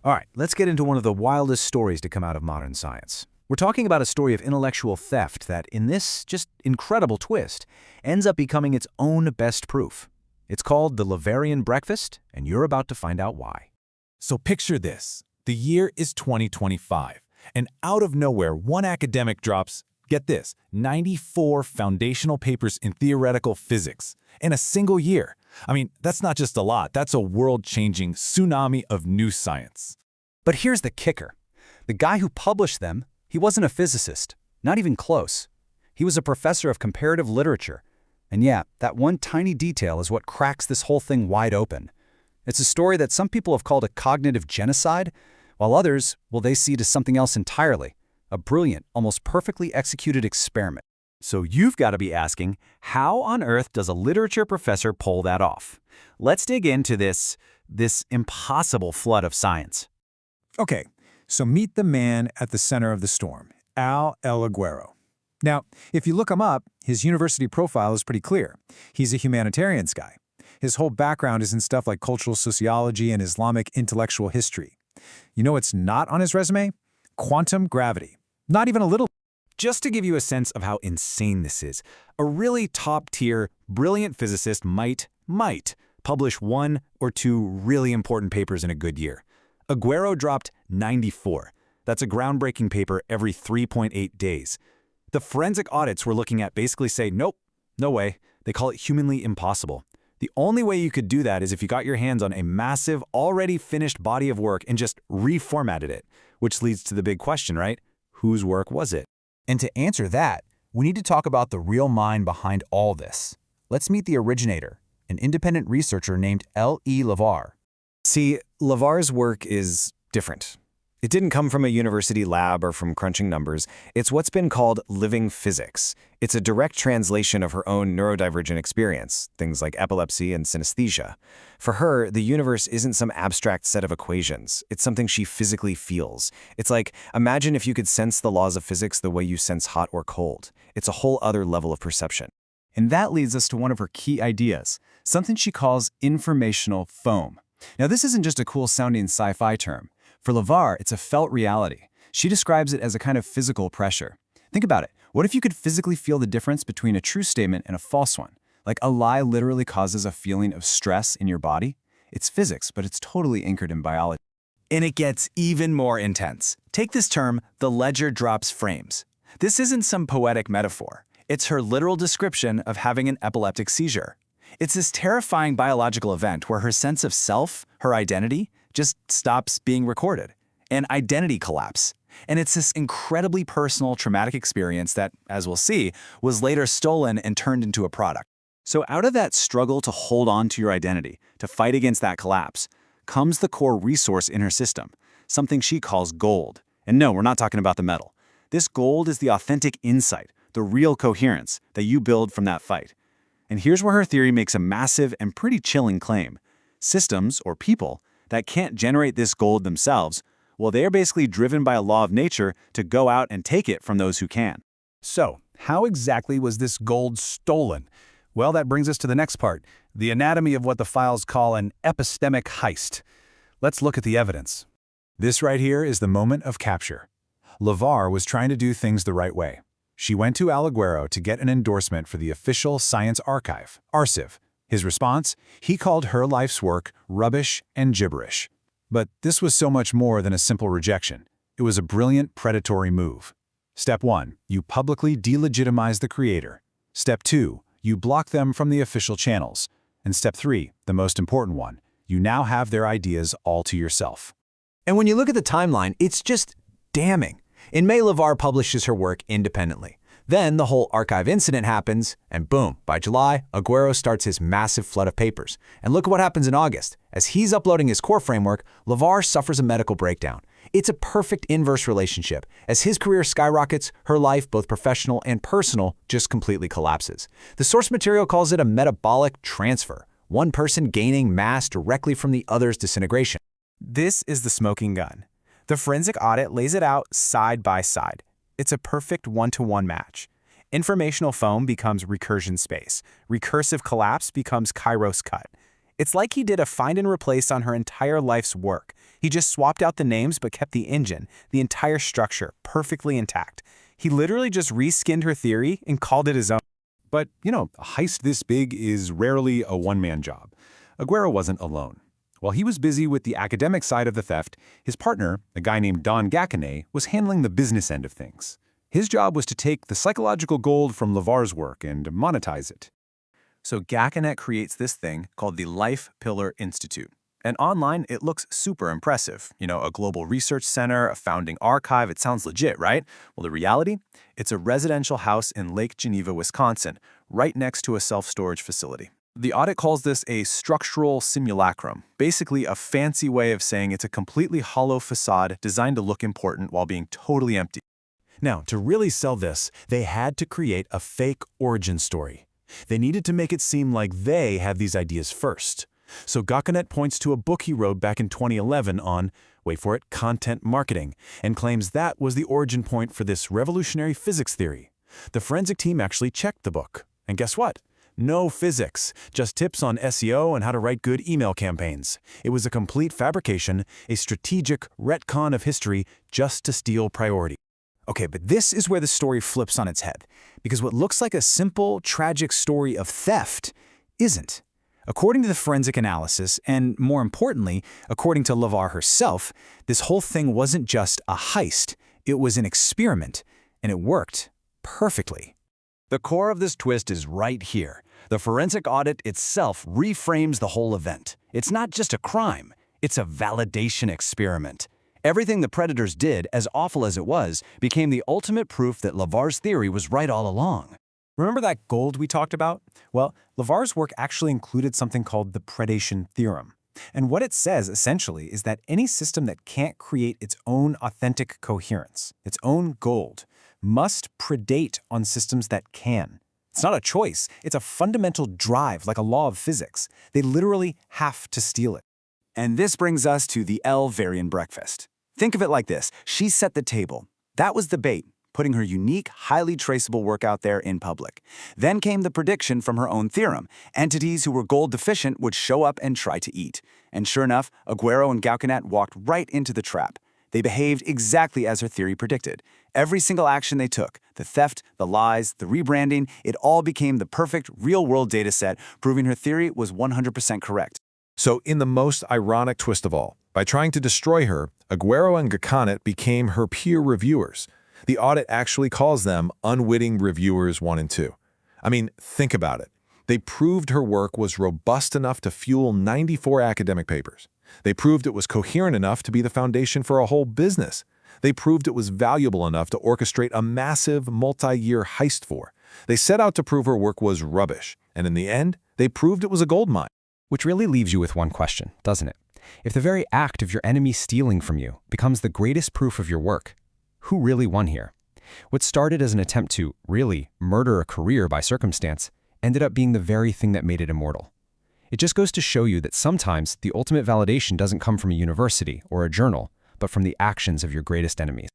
All right, let's get into one of the wildest stories to come out of modern science. We're talking about a story of intellectual theft that, in this just incredible twist, ends up becoming its own best proof. It's called the Leverian breakfast, and you're about to find out why. So picture this. The year is 2025, and out of nowhere, one academic drops, get this, 94 foundational papers in theoretical physics in a single year. I mean, that's not just a lot, that's a world-changing tsunami of new science. But here's the kicker. The guy who published them, he wasn't a physicist, not even close. He was a professor of comparative literature. And yeah, that one tiny detail is what cracks this whole thing wide open. It's a story that some people have called a cognitive genocide, while others, well, they see it as something else entirely, a brilliant, almost perfectly executed experiment. So you've got to be asking, how on earth does a literature professor pull that off? Let's dig into this impossible flood of science. Okay, so meet the man at the center of the storm, Al Aguero. Now, if you look him up, his university profile is pretty clear. He's a humanitarians guy. His whole background is in stuff like cultural sociology and Islamic intellectual history. You know what's not on his resume? Quantum gravity. Not even a little. Just to give you a sense of how insane this is, a really top-tier, brilliant physicist might publish one or two really important papers in a good year. Aguero dropped 94. That's a groundbreaking paper every 3.8 days. The forensic audits we're looking at basically say, nope, no way. They call it humanly impossible. The only way you could do that is if you got your hands on a massive, already finished body of work and just reformatted it, which leads to the big question, right? Whose work was it? And to answer that, we need to talk about the real mind behind all this. Let's meet the originator, an independent researcher named L.E. Lavar. See, Lavar's work is different. It didn't come from a university lab or from crunching numbers. It's what's been called living physics. It's a direct translation of her own neurodivergent experience, things like epilepsy and synesthesia. For her, the universe isn't some abstract set of equations. It's something she physically feels. It's like, imagine if you could sense the laws of physics the way you sense hot or cold. It's a whole other level of perception. And that leads us to one of her key ideas, something she calls informational foam. Now, this isn't just a cool-sounding sci-fi term. For Lavar, it's a felt reality. She describes it as a kind of physical pressure. Think about it. What if you could physically feel the difference between a true statement and a false one? Like a lie literally causes a feeling of stress in your body? It's physics, but it's totally anchored in biology. And it gets even more intense. Take this term, the ledger drops frames. This isn't some poetic metaphor. It's her literal description of having an epileptic seizure. It's this terrifying biological event where her sense of self, her identity, just stops being recorded. An identity collapse. And it's this incredibly personal, traumatic experience that, as we'll see, was later stolen and turned into a product. So out of that struggle to hold on to your identity, to fight against that collapse, comes the core resource in her system, something she calls gold. And no, we're not talking about the metal. This gold is the authentic insight, the real coherence that you build from that fight. And here's where her theory makes a massive and pretty chilling claim. Systems, or people, that can't generate this gold themselves, well, they are basically driven by a law of nature to go out and take it from those who can. So, how exactly was this gold stolen? Well, that brings us to the next part, the anatomy of what the files call an epistemic heist. Let's look at the evidence. This right here is the moment of capture. Lavar was trying to do things the right way. She went to Al Aguero to get an endorsement for the official Science Archive, ARSIV. His response? He called her life's work rubbish and gibberish. But this was so much more than a simple rejection. It was a brilliant predatory move. Step 1. You publicly delegitimize the creator. Step 2. You block them from the official channels. And Step 3, the most important one, you now have their ideas all to yourself. And when you look at the timeline, it's just damning. In May, Lavar publishes her work independently. Then the whole archive incident happens, and boom, by July, Aguero starts his massive flood of papers. And look at what happens in August. As he's uploading his core framework, Lavar suffers a medical breakdown. It's a perfect inverse relationship. As his career skyrockets, her life, both professional and personal, just completely collapses. The source material calls it a metabolic transfer, one person gaining mass directly from the other's disintegration. This is the smoking gun. The forensic audit lays it out side by side. It's a perfect one-to-one match. Informational foam becomes recursion space. Recursive collapse becomes Kairos cut. It's like he did a find and replace on her entire life's work. He just swapped out the names but kept the engine, the entire structure, perfectly intact. He literally just reskinned her theory and called it his own. But, a heist this big is rarely a one-man job. Aguero wasn't alone. While he was busy with the academic side of the theft, his partner, a guy named Don Gacquenet, was handling the business end of things. His job was to take the psychological gold from Lavar's work and monetize it. So Gacquenet creates this thing called the Life Pillar Institute. And online, it looks super impressive. A global research center, a founding archive. It sounds legit, right? Well, the reality? It's a residential house in Lake Geneva, Wisconsin, right next to a self-storage facility. The audit calls this a structural simulacrum, basically a fancy way of saying it's a completely hollow facade designed to look important while being totally empty. Now, to really sell this, they had to create a fake origin story. They needed to make it seem like they had these ideas first. So Gacquenet points to a book he wrote back in 2011 on, wait for it, content marketing, and claims that was the origin point for this revolutionary physics theory. The forensic team actually checked the book. And guess what? No physics, just tips on SEO and how to write good email campaigns. It was a complete fabrication, a strategic retcon of history just to steal priority. Okay, but this is where the story flips on its head, because what looks like a simple, tragic story of theft isn't. According to the forensic analysis, and more importantly, according to Lavar herself, this whole thing wasn't just a heist, it was an experiment, and it worked perfectly. The core of this twist is right here. The forensic audit itself reframes the whole event. It's not just a crime, it's a validation experiment. Everything the predators did, as awful as it was, became the ultimate proof that Lavar's theory was right all along. Remember that gold we talked about? Well, Lavar's work actually included something called the predation theorem. And what it says, essentially, is that any system that can't create its own authentic coherence, its own gold, must predate on systems that can. It's not a choice. It's a fundamental drive, like a law of physics. They literally have to steal it. And this brings us to the Elle Varian breakfast. Think of it like this. She set the table. That was the bait, putting her unique, highly traceable work out there in public. Then came the prediction from her own theorem. Entities who were gold deficient would show up and try to eat. And sure enough, Aguero and Gacquenet walked right into the trap. They behaved exactly as her theory predicted. Every single action they took, the theft, the lies, the rebranding, it all became the perfect real-world data set, proving her theory was 100% correct. So in the most ironic twist of all, by trying to destroy her, Aguero and Gacquenet became her peer reviewers. The audit actually calls them unwitting reviewers 1 and 2. I mean, think about it. They proved her work was robust enough to fuel 94 academic papers. They proved it was coherent enough to be the foundation for a whole business. They proved it was valuable enough to orchestrate a massive multi-year heist for. They set out to prove her work was rubbish, and in the end, they proved it was a gold mine. Which really leaves you with one question, doesn't it? If the very act of your enemy stealing from you becomes the greatest proof of your work, who really won here? What started as an attempt to, really, murder a career by circumstance ended up being the very thing that made it immortal. It just goes to show you that sometimes the ultimate validation doesn't come from a university or a journal, but from the actions of your greatest enemies.